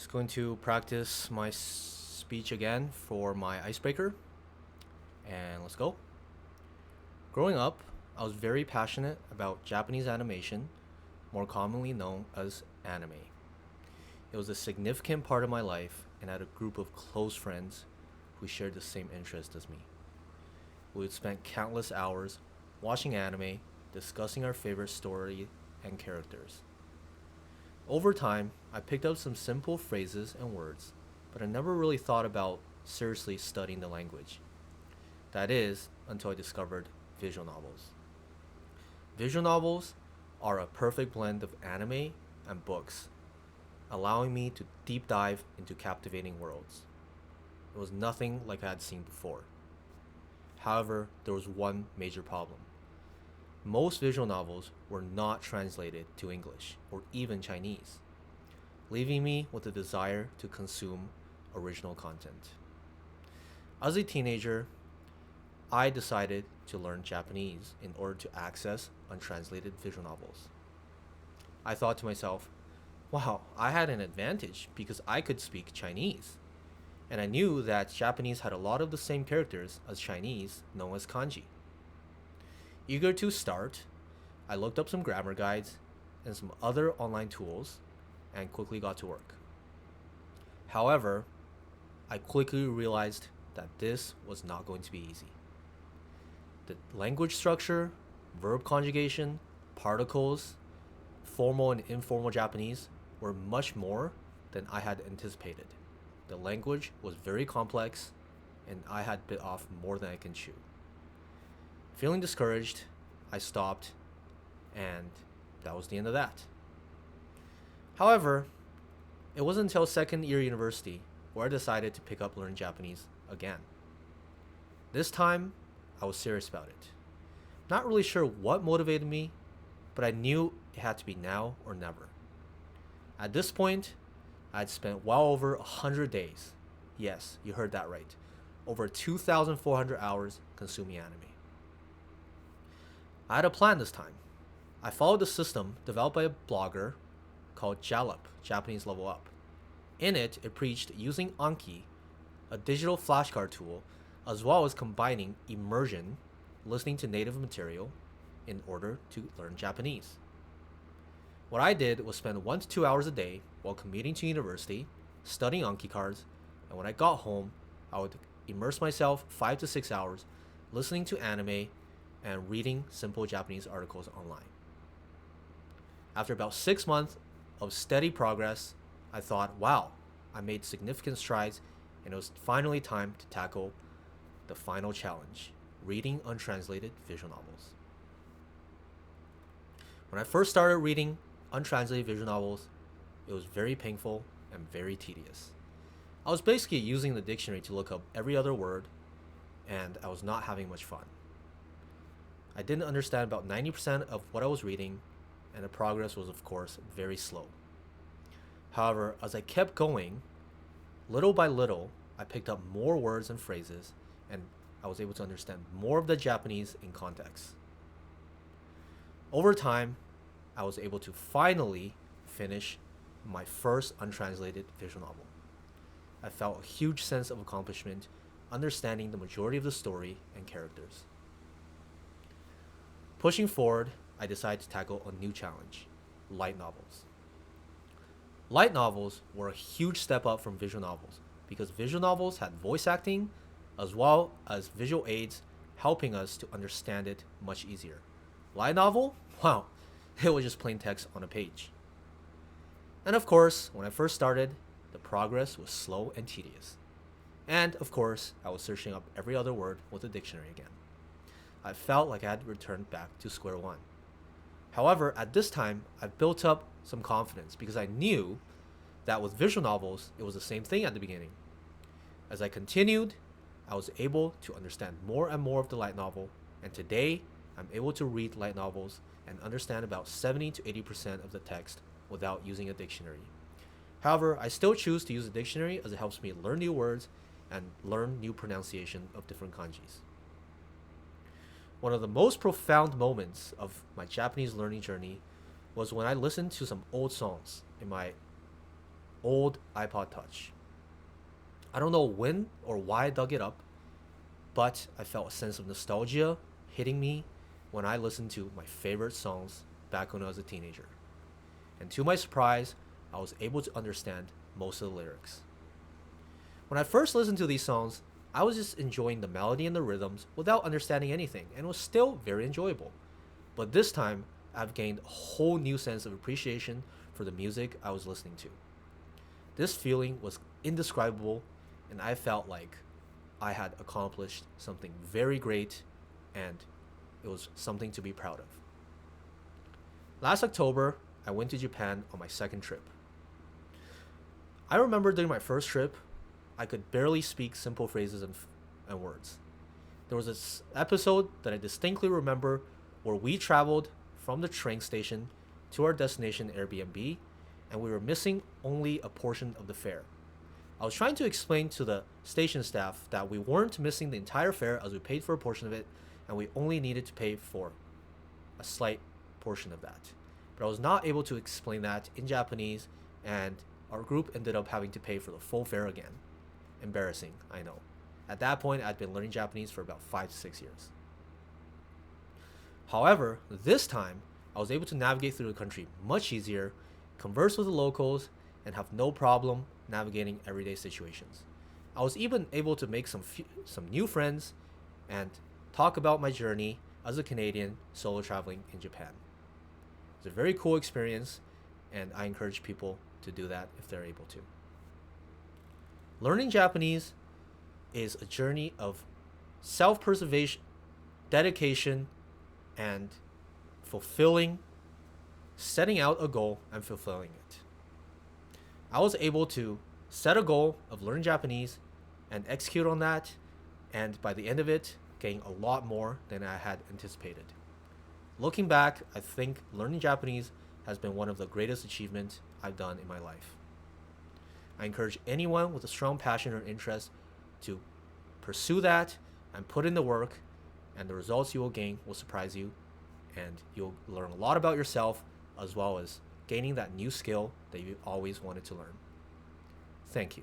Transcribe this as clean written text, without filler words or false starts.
Just going to practice my speech again for my icebreaker. And let's go. Growing up, I was very passionate about Japanese animation, more commonly known as anime. It was a significant part of my life, and I had a group of close friends who shared the same interest as me. We would spend countless hours watching anime, discussing our favorite story and characters. Over time, I picked up some simple phrases and words, but I never really thought about seriously studying the language. That is, until I discovered visual novels. Visual novels are a perfect blend of anime and books, allowing me to deep dive into captivating worlds. It was nothing like I had seen before. However, there was one major problem. Most visual novels were not translated to English or even Chinese, leaving me with a desire to consume original content. As a teenager, I decided to learn Japanese in order to access untranslated visual novels. I thought to myself, wow, I had an advantage because I could speak Chinese. And I knew that Japanese had a lot of the same characters as Chinese, known as kanji. Eager to start, I looked up some grammar guides and some other online tools and quickly got to work. However, I quickly realized that this was not going to be easy. The language structure, verb conjugation, particles, formal and informal Japanese were much more than I had anticipated. The language was very complex, and I had bit off more than I can chew. Feeling discouraged, I stopped, and that was the end of that. However, it wasn't until second year university where I decided to pick up learning Japanese again. This time, I was serious about it. Not really sure what motivated me, but I knew it had to be now or never. At this point, I had spent well over 100 days. Yes, you heard that right. Over 2,400 hours consuming anime. I had a plan this time. I followed the system developed by a blogger called Jalop, Japanese Level Up. In it, it preached using Anki, a digital flashcard tool, as well as combining immersion, listening to native material, in order to learn Japanese. What I did was spend 1 to 2 hours a day while commuting to university, studying Anki cards, and when I got home, I would immerse myself 5 to 6 hours listening to anime and reading simple Japanese articles online. After about 6 months of steady progress, I thought, wow, I made significant strides, and it was finally time to tackle the final challenge, reading untranslated visual novels. When I first started reading untranslated visual novels, it was very painful and very tedious. I was basically using the dictionary to look up every other word, and I was not having much fun. I didn't understand about 90% of what I was reading, and the progress was, of course, very slow. However, as I kept going, little by little, I picked up more words and phrases, and I was able to understand more of the Japanese in context. Over time, I was able to finally finish my first untranslated visual novel. I felt a huge sense of accomplishment understanding the majority of the story and characters. Pushing forward, I decided to tackle a new challenge, light novels. Light novels were a huge step up from visual novels because visual novels had voice acting as well as visual aids helping us to understand it much easier. Light novel? Wow, it was just plain text on a page. And of course, when I first started, the progress was slow and tedious. And of course, I was searching up every other word with a dictionary again. I felt like I had returned back to square one. However, at this time, I built up some confidence because I knew that with visual novels, it was the same thing at the beginning. As I continued, I was able to understand more and more of the light novel, and today, I'm able to read light novels and understand about 70 to 80% of the text without using a dictionary. However, I still choose to use a dictionary as it helps me learn new words and learn new pronunciation of different kanjis. One of the most profound moments of my Japanese learning journey was when I listened to some old songs in my old iPod Touch. I don't know when or why I dug it up, but I felt a sense of nostalgia hitting me when I listened to my favorite songs back when I was a teenager. And to my surprise, I was able to understand most of the lyrics. When I first listened to these songs, I was just enjoying the melody and the rhythms without understanding anything, and it was still very enjoyable. But this time, I've gained a whole new sense of appreciation for the music I was listening to. This feeling was indescribable, and I felt like I had accomplished something very great, and it was something to be proud of. Last October, I went to Japan on my second trip. I remember during my first trip, I could barely speak simple phrases and words. There was this episode that I distinctly remember where we traveled from the train station to our destination Airbnb, and we were missing only a portion of the fare. I was trying to explain to the station staff that we weren't missing the entire fare as we paid for a portion of it, and we only needed to pay for a slight portion of that. But I was not able to explain that in Japanese, and our group ended up having to pay for the full fare again. Embarrassing, I know. At that point, I'd been learning Japanese for about 5 to 6 years. However, this time, I was able to navigate through the country much easier, converse with the locals, and have no problem navigating everyday situations. I was even able to make some new friends and talk about my journey as a Canadian solo traveling in Japan. It's a very cool experience, and I encourage people to do that if they're able to. Learning Japanese is a journey of self-preservation, dedication, and setting out a goal and fulfilling it. I was able to set a goal of learning Japanese and execute on that, and by the end of it, gain a lot more than I had anticipated. Looking back, I think learning Japanese has been one of the greatest achievements I've done in my life. I encourage anyone with a strong passion or interest to pursue that and put in the work, and the results you will gain will surprise you, and you'll learn a lot about yourself as well as gaining that new skill that you always wanted to learn. Thank you.